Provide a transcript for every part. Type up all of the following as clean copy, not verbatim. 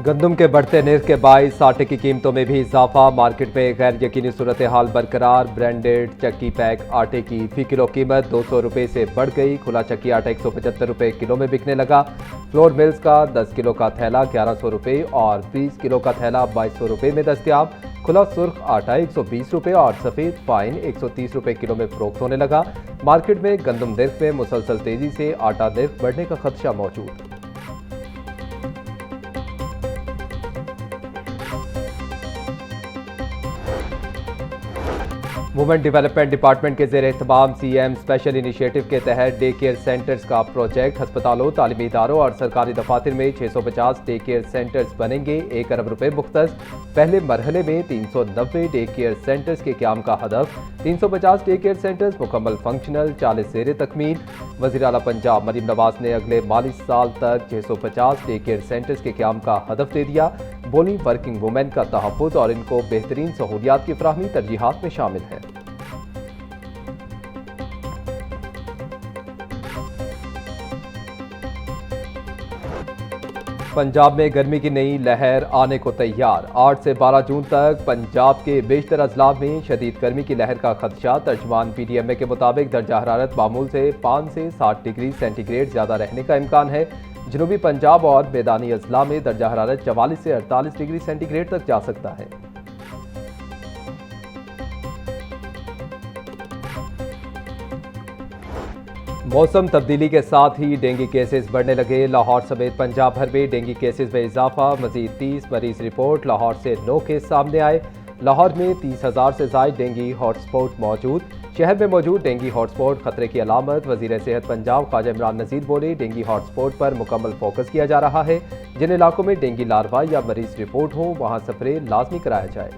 गंदम के बढ़ते निर्ख के बायस आटे की कीमतों में भी इजाफा। मार्केट में गैर यकीनी सूरत हाल बरकरार। ब्रांडेड चक्की पैक आटे की फी किलो कीमत 200 रुपये से बढ़ गई। खुला चक्की आटा 175 रुपये किलो में बिकने लगा। फ्लोर मिल्स का 10 किलो का थैला 1100 रुपये और 20 किलो का थैला 2200 रुपये में दस्तियाब। खुला सुर्ख आटा 120 रुपये और सफ़ेद फाइन 130 रुपये किलो में फरोख्त होने लगा। मार्केट में गंदम निर्ख में मुसलसल तेजी से आटा निर्ख बढ़ने का खदशा मौजूद। वुमेन डेवलपमेंट डिपार्टमेंट के ज़ेर एहतमाम सीएम स्पेशल इनिशिएटिव के तहत डे केयर सेंटर्स का प्रोजेक्ट अस्पतालों, तालीमी इदारों और सरकारी दफातर में 650 डे केयर सेंटर्स बनेंगे। 1 अरब रुपए मुख्तस। पहले मरहले में 390 डे केयर सेंटर्स के क़याम का हदफ। 350 डे केयर सेंटर्स मुकम्मल फंक्शनल, 40 ज़ेर तकमील। वज़ीर आला पंजाब मरीम नवाज ने अगले माली साल तक 650 डे केयर सेंटर्स के क़याम का हदफ दे दिया। बोली वर्किंग वुमेन का तहफ़्फ़ुज़ और इनको बेहतरीन सहूलियात की फराहमी तरजीहात में शामिल है। पंजाब में गर्मी की नई लहर आने को तैयार। 8 से 12 जून तक पंजाब के बेशतर अजला में शदीद गर्मी की लहर का खदशा। तर्जमान PDMA के मुताबिक दर्जा हरारत मामूल से 5 से 7 डिग्री सेंटीग्रेड ज़्यादा रहने का इम्कान है। जनूबी पंजाब और मैदानी अजला में दर्जा हरारत 44 से 48 डिग्री सेंटीग्रेड तक जा सकता है। मौसम तब्दीली के साथ ही डेंगू केसेस बढ़ने लगे। लाहौर समेत पंजाब भर में डेंगू केसेस में इजाफा। मजीद 30 मरीज रिपोर्ट। लाहौर से 9 केस सामने आए। लाहौर में 30,000 से ज़ायद डेंगू हॉटस्पॉट मौजूद। शहर में मौजूद डेंगू हॉटस्पॉट खतरे की अलामत। वज़ीर सेहत पंजाब ख्वाजा इमरान नज़ीर बोले, डेंगू हॉटस्पॉट पर मुकम्मल फोकस किया जा रहा है। जिन इलाकों में डेंगू लार्वा या मरीज रिपोर्ट हो वहाँ स्प्रे लाजमी कराया जाए।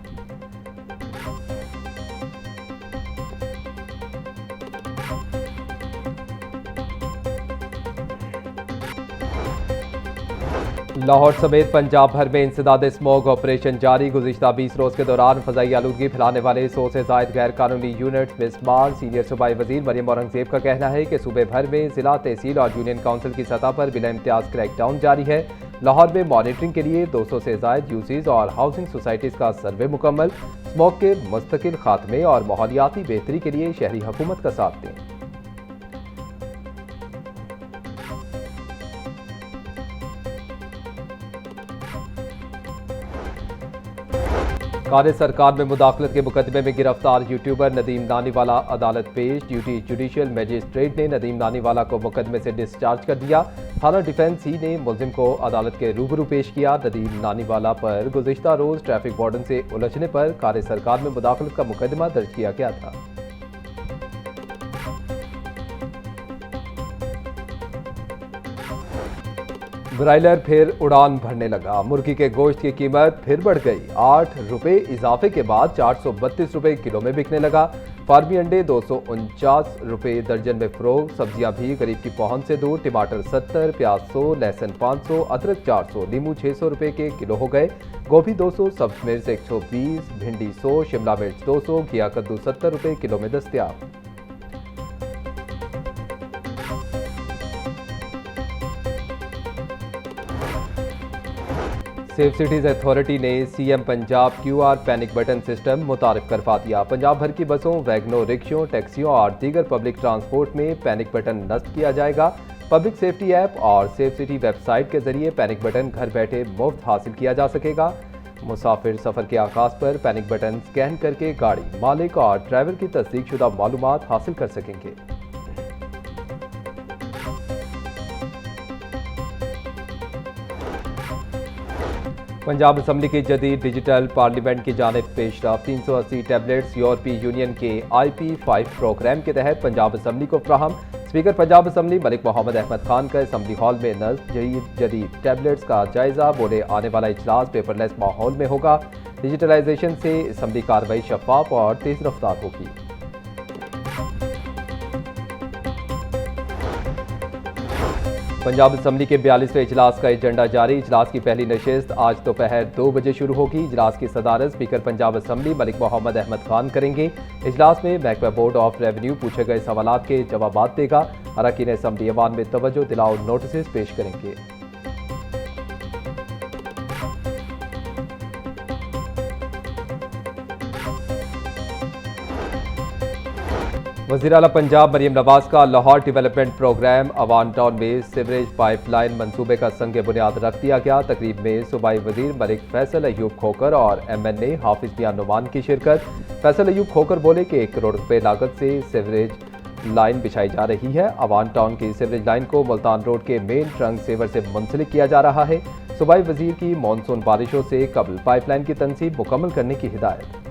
लाहौर समेत पंजाब भर में इंसदाद स्मोक ऑपरेशन जारी। गुज़िश्ता 20 रोज़ के दौरान फ़ज़ाई आलूदगी फैलाने वाले 100 से ज़ायद गैर कानूनी यूनिट्स मिसमार। सीनियर सूबाई वज़ीर मरियम औरंगज़ेब का कहना है कि सूबे भर में ज़िला, तहसील और यूनियन काउंसिल की सतह पर बिला इम्तियाज़ क्रैकडाउन जारी है। लाहौर में मॉनिटरिंग के लिए 200 से ज़ायद यूसीज़ और हाउसिंग सोसाइटीज़ का सर्वे मुकम्मल। स्मोक के मुस्तकिल खात्मे और माहौलियाती बेहतरी के लिए शहरी हुकूमत का साथ दें। कार्य सरकार में मुदाखलत के मुकदमे में गिरफ्तार यूट्यूबर नदीम नानीवाला अदालत पेश। ड्यूटी जुडिशियल मजिस्ट्रेट ने नदीम नानीवाला को मुकदमे से डिस्चार्ज कर दिया। थाना डिफेंस ही ने मुलजिम को अदालत के रूबरू पेश किया। नदीम नानीवाला पर गुज़िश्ता रोज़ ट्रैफिक वार्डन से उलझने पर कार्य सरकार में मुदाखलत का मुकदमा दर्ज किया गया था। ब्रायलर फिर उड़ान भरने लगा। मुर्गी के गोश्त की कीमत फिर बढ़ गई। 8 रुपये इजाफे के बाद 432 रुपये किलो में बिकने लगा। फार्मी अंडे 249 रुपये दर्जन में फरोख्त। सब्जियां भी गरीब की पहुंच से दूर। टमाटर 70, प्याज 100, लहसुन 500, अदरक 400, नींबू 600 रुपये के किलो हो गए। गोभी 200, सब्ज मिर्च 120, भिंडी 100, शिमला मिर्च 200, घिया कद्दू 70 रुपये किलो में दस्तियाब। सेफ सिटीज़ अथॉरिटी ने CM Punjab QR panic button system मुतारिफ करवा दिया। पंजाब भर की बसों, वैगनों, रिक्शों, टैक्सियों और दीगर पब्लिक ट्रांसपोर्ट में पैनिक बटन नस्ब किया जाएगा। पब्लिक सेफ्टी ऐप और सेफ सिटी वेबसाइट के जरिए पैनिक बटन घर बैठे मुफ्त हासिल किया जा सकेगा। मुसाफिर सफ़र के आगाज़ पर पैनिक बटन स्कैन करके गाड़ी मालिक और ड्राइवर की तस्दीक शुदा मालूमात हासिल कर सकेंगे। पंजाब असम्बली की जदीद डिजिटल पार्लियामेंट की जानिब पेशरफ। 380 टैबलेट्स यूरोपीय यूनियन के IP5 प्रोग्राम के तहत पंजाब असम्बली को फ्राहम। स्पीकर पंजाब असम्बली मलिक मोहम्मद अहमद खान का असम्बली हॉल में नस्ब जदीद टैबलेट्स का जायजा। बोले, आने वाला इजलास पेपरलेस माहौल में होगा। डिजिटलाइजेशन से असम्बली कार्रवाई शफाफ और तेज रफ्तार होगी। पंजाब असम्बली के 42वें इजलास का एजेंडा जारी। इजलास की पहली नशिस्त आज दोपहर 2 बजे शुरू होगी। इजलास की सदारत स्पीकर पंजाब असम्बली मलिक मोहम्मद अहमद खान करेंगे। इजलास में महकमा बोर्ड ऑफ रेवेन्यू पूछे गए सवालात के जवाब देगा। अरकान असम्बली ऐवान में तवज्जो दिलाओ नोटिस पेश करेंगे। वज़ीर आला पंजाब मरीम नवाज का Lahore development programme Awan town में सीवरेज पाइपलाइन मंसूबे का संग बुनियाद रख दिया गया। तकरीब में सूबाई वज़ीर मलिक फैसल अयूब खोकर और MNA हाफिज मियां नुमान की शिरकत। फैसल अयूब खोकर बोले कि 1 करोड़ रुपए लागत से सीवरेज लाइन बिछाई जा रही है। अवान टाउन की सीवरेज लाइन को मुल्तान रोड के मेन ट्रंक सेवर से मुंसलिक किया जा रहा है। सूबाई वज़ीर की मानसून बारिशों से कबल पाइपलाइन की तनसीब मुकम्मल करने की हिदायत।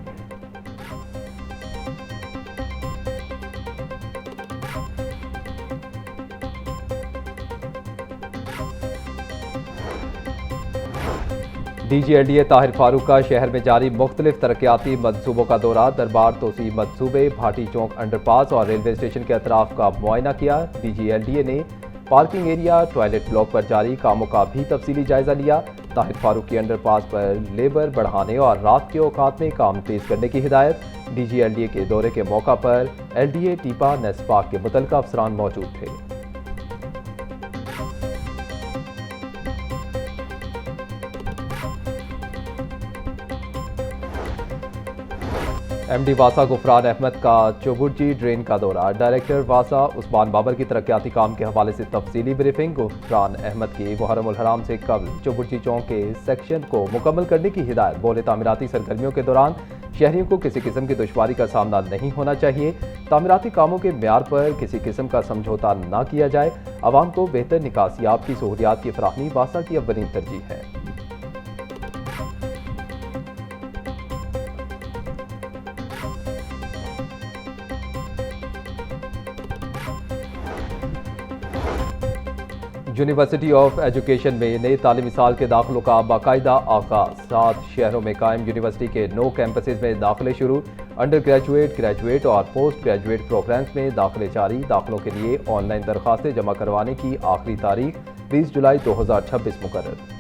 DG LDA ताहिर फारूक का शहर में जारी मुख्तलिफ तरक्याती मनसूबों का दौरा। दरबार तोसी मनसूबे, भाटी चौक अंडरपास और रेलवे स्टेशन के अतराफ का मुआयना किया। DG LDA ने पार्किंग एरिया, टॉयलेट ब्लॉक पर जारी कामों का भी तफसीली जायजा लिया। ताहिर फारूक की अंडरपास पर लेबर बढ़ाने और रात के औकात में काम तेज करने की हिदायत। DG LDA के दौरे के मौका पर LDA टीपा नेस्पाक के मुतल्लिका अफसरान मौजूद थे। MD वासा गुफरान अहमद का चौबुर्जी ड्रेन का दौरा। डायरेक्टर वासा उस्मान बाबर की तरक्याती काम के हवाले से तफसीली ब्रीफिंग। गुफरान अहमद की मुहर्रम उल हराम से कबल चौबुर्जी चौक के सेक्शन को मुकम्मल करने की हिदायत। बोले तामीराती सरगर्मियों के दौरान शहरियों को किसी किस्म की दुश्वारी का सामना नहीं होना चाहिए। तामीराती कामों के म्यार पर किसी किस्म का समझौता न किया जाए। आवाम को बेहतर निकासियाब की सहूलियात की फराहमी वासा की अव्वलीन तरजीह है। यूनिवर्सिटी ऑफ एजुकेशन में नए तालीमी साल के दाखिलों का बाकायदा आगाज। 7 शहरों में कायम यूनिवर्सिटी के 9 कैंपसेस में दाखिले शुरू। अंडर ग्रेजुएट, ग्रेजुएट और पोस्ट ग्रेजुएट प्रोग्राम्स में दाखिले जारी। दाखिलों के लिए ऑनलाइन दरखास्तें जमा करवाने की आखिरी तारीख 20 जुलाई 2026 मुकर्रर।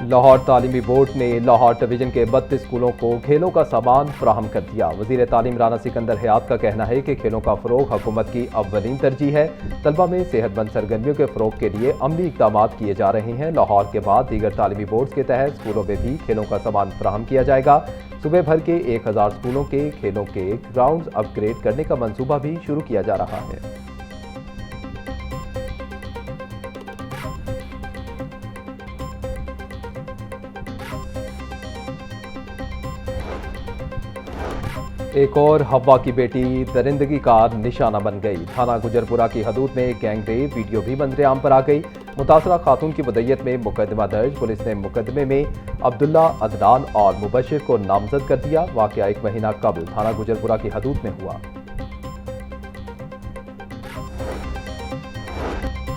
लाहौर तालीमी बोर्ड ने लाहौर डिवीजन के 32 स्कूलों को खेलों का सामान फराहम कर दिया। वज़ीर तालीम राना सिकंदर हयात का कहना है कि खेलों का फ़रोग हुकूमत की अव्वलीन तरजीह है। तलबा में सेहतमंद सरगर्मियों के फ़रोग के लिए अमली इक़दाम किए जा रहे हैं। लाहौर के बाद दीगर तालीमी बोर्ड के तहत स्कूलों में भी खेलों का सामान फराहम किया जाएगा। सूबे भर के 1000 स्कूलों के खेलों के ग्राउंड अपग्रेड करने का मनसूबा भी शुरू किया जा रहा है। एक और हवा की बेटी दरिंदगी का निशाना बन गई। थाना गुजरपुरा की हदूद में गैंग रेप वीडियो भी मंजरेआम पर आ गई। मुतासरा खातून की मुद्दत में मुकदमा दर्ज। पुलिस ने मुकदमे में अब्दुल्ला, अदनान और मुबशिर को नामजद कर दिया। वाकया 1 महीना कबल थाना गुजरपुरा की हदूद में हुआ।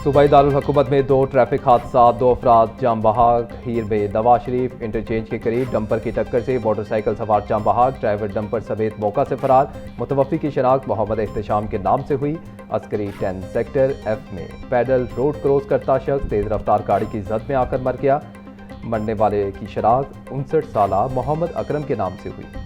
सूबाई दारुल हुकूमत में 2 ट्रैफिक हादसा। 2 अफराद जाम बहाक हीर में नवाज शरीफ इंटरचेंज के करीब डंपर की टक्कर से मोटरसाइकिल सवार जाम बहाक, ड्राइवर डंपर समेत मौका से फरार। मुतवफ़ी की शनाख्त मोहम्मद एहतशाम के नाम से हुई। अस्करी 10 सेक्टर F में पैडल रोड क्रॉस करता शख्स तेज रफ्तार गाड़ी की जद में आकर मर गया। मरने वाले की शनाख्त 59 साला मोहम्मद अकरम के नाम से हुई।